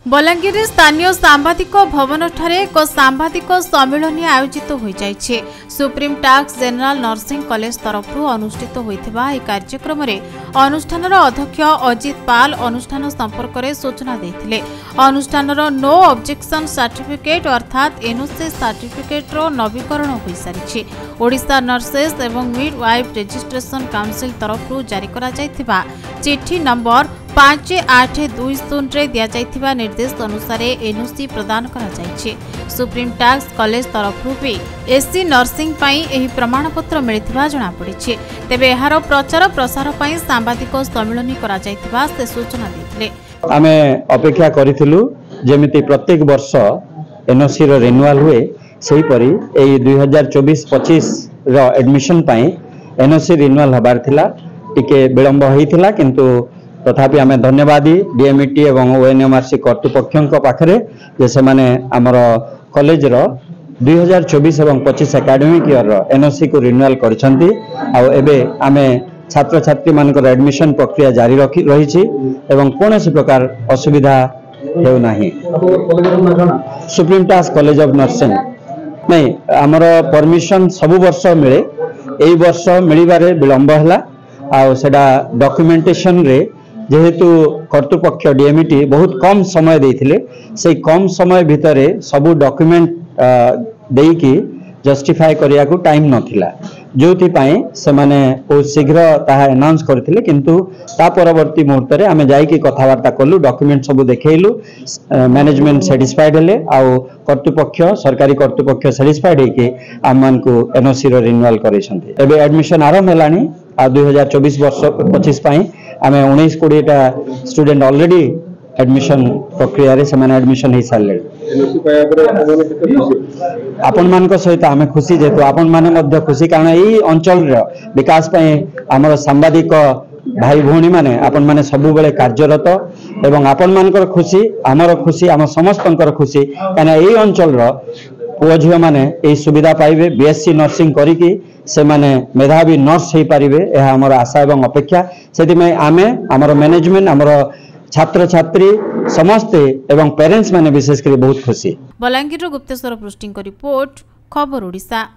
बलांगीर स्थानीय सांबादिक भवन ठारे एक सांबादिक सम्मेलन आयोजित हो जाइछे। Supreme task general nursing college तरफ अनुष्ठित होइथिबा ए कार्यक्रम रे अनुष्ठानर अध्यक्ष अजित पाल अनुष्ठान संपर्क में सूचना देथिले। अनुष्ठानर नो ऑब्जेक्शन सर्टिफिकेट अर्थात एनओसी सर्टिफिकेट रो नवीकरण होई सारिछि। ओडिशा नर्सेस एवं मिडवाइफ रजिस्ट्रेशन काउंसिल तरफ जारी करा जाइथिबा चिट्ठी नंबर 5820 रे दिया जाइथिबा निर्देश अनुसार एनओसी प्रदान करा जाइछि। सुप्रीम टास्क कॉलेज तरफ भी एससी नर्सिंग पई एही प्रमाणपत्र मिलिथिबा जणा पड़िछि। तेबे एहार प्रचार प्रसार पई सांबादिक सम्मेलन करा जाइथिबा से सूचना देथिले। आमे अपेक्षा करिथिलु जेमिति प्रत्येक वर्ष एनओसी रो रिन्यूअल हुए सेही परी एई 2024-25 रो एडमिशन पई एनओसी रिन्यूअल हबार थिला। टिके विलंब होइथिला किंतु तथापि आमे धन्यवादी डीएमईटी एवं ओएनएमआरसी कर्तृपक्षों पाखरे जे से माने हमर कॉलेज रो 2024 एवं 25 एकेडमिक ईयर रो एनओसी को रिन्यूअल करछंती। आ एबे आमे छात्र छात्री मानकर एडमिशन प्रक्रिया जारी रही एवं कोनोसी प्रकार असुविधा हेउ नाही। Supreme task college of nursing नहीं हमर परमिशन सब वर्ष मिले, एई वर्ष मिलिबारे विलंब हला। आ सेडा डॉक्यूमेंटेशन रे जेहेतु कर्तृपक्ष डीएमईटी बहुत कम समय देथिले, से कम समय भितरे सबु डॉक्यूमेंट देकी जस्टिफाई करिया को टाइम नथिला, जोथि पई से माने बहुत शीघ्र ताहा अनाउंस करथिले। किंतु ता परवर्ती मुहूर्त रे आमे जाई की कथावार्ता करलु, डॉक्यूमेंट सब देखेइलु, मैनेजमेंट सैटिस्फाइड हेले आ कर्तृपक्ष सरकारी कर्तृपक्ष सैटिस्फाइड हे कि आमन को एनओसी रो रिन्यूअल करेछंती। एबे एडमिशन आरंभ हेलानी आ 2024-25 पई आमे 19-20 टा स्टूडेंट ऑलरेडी एडमिशन प्रक्रिया रे समान एडमिशन हे सारले। आपण मान सहित आमे खुशी जेतु आपण माने मध्य खुशी, कारण एई अंचल रो विकास पई हमर सांबादिक भाई भौणी माने आपण माने सबु बेले कार्यरत एवं आपण मानकर खुशी हमर खुशी हम समस्तंकर खुशी, कारण एई अंचल रो पुओ झियो माने एई सुविधा पाइबे। बीएससी नर्सिंग करिकी से माने मेधावी नर्स हे पारिबे, एहा हमर आशा एवं अपेक्षा। सेति में आमे हमर मैनेजमेंट हमर छात्र छात्री समस्त एवं पेरेंट्स माने विशेष करी बहुत खुशी। बलांगीर गुप्तेश्वर पृष्टि रिपोर्ट खबर ओडिशा।